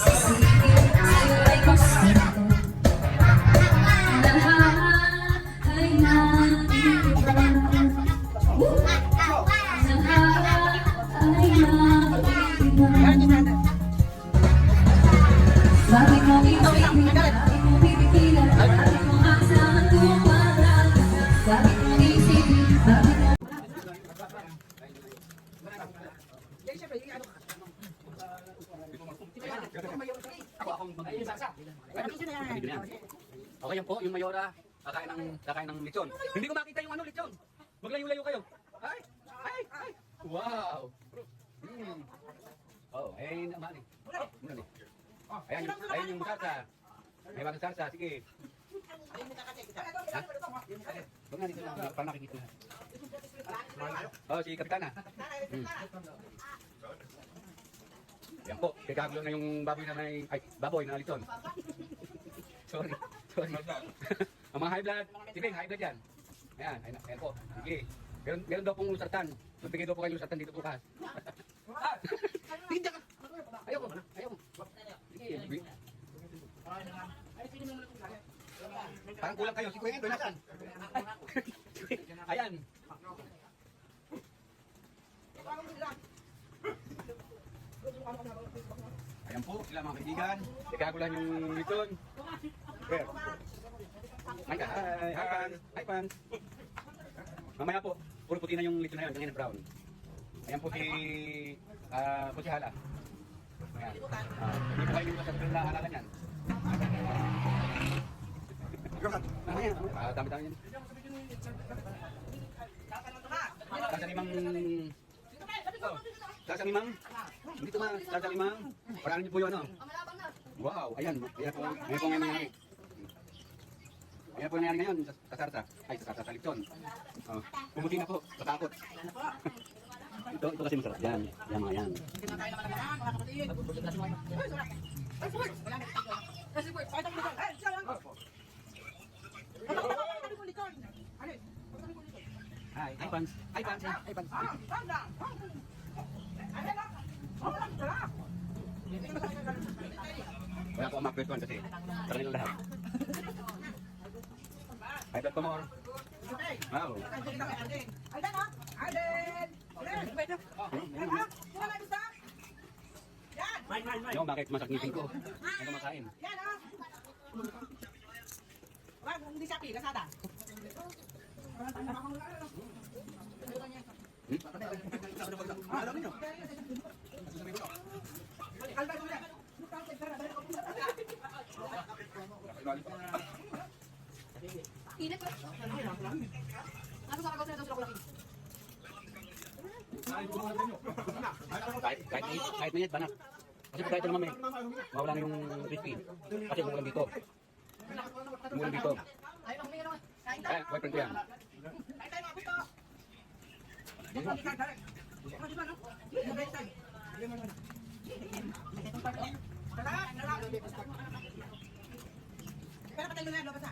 Sa'yo ay gusto ko. Lahat ay naiiba. Lahat ay naiiba. Bakit mo ipipilan? Bakit mo pipigilan? Bakit mo asahan kung mahal ka? Bakit mo isipin? Bakit mo... Okay yan po, yung Mayora, kakain ng lechon. Hindi ko makita yung lechon. Maglayo-layo kayo. Ay! Ay! Ay! Wow! Oh, ayun naman eh. Ayan yung sarsa. May mga sarsa, sige. Huwag nga dito lang, para nakikita na. Oh, si Kapitana. Yan po, kagagulo na yung baboy na may... Ay, baboy na lechon. Sorry. Ang mga high blood, sige, high blood yan. Ayan po, sige. Meron daw pong lusartan. Magbigay daw po kayo lusartan dito bukas. Hindi ka. Ayoko. Sige. Parang kulang kayo. Si Kuya Endo, nasan? Ayan. Ayan po, sila mga kaibigan. Nagkagulan yung lechon. Where? Hi, Pans. Mamaya po, puro puti na yung lechon na yun. Ganyan na brown. Ayan po si Hala. Ayan. Hindi po kayo yung sasabihin na halalan yan. Dami-dami yan. Sasalimang. Hindi ito sasalimang. Parang niyo po yun, ano? Wow, ayan. Ayan po ngayon nangyari. Ayan po nangyari ngayon sa sarsa. Ay, sa sarsa, sa lechon. Pumuti na po, matakot. Ito kasi masarap yan. Yan mga yan. Hi, Pans. Hi, Pans. Hi, Pans. Wala po ang makwetuan kasi sa kanilang lahat. Hi, blood pa more. Wow. Yo, bakit masaknitin ko? Ano makain? Hindi siya pila, sada. Alam niyo. Init ko. Ano sa kagaw sa kulaki? Kahit minute, banak. Kasi pag kahit naman may mawala na yung crispy. Kasi umulan dito. Umulan dito. Eh, boyfriend ko yan. Pero patay mo na, lobas na.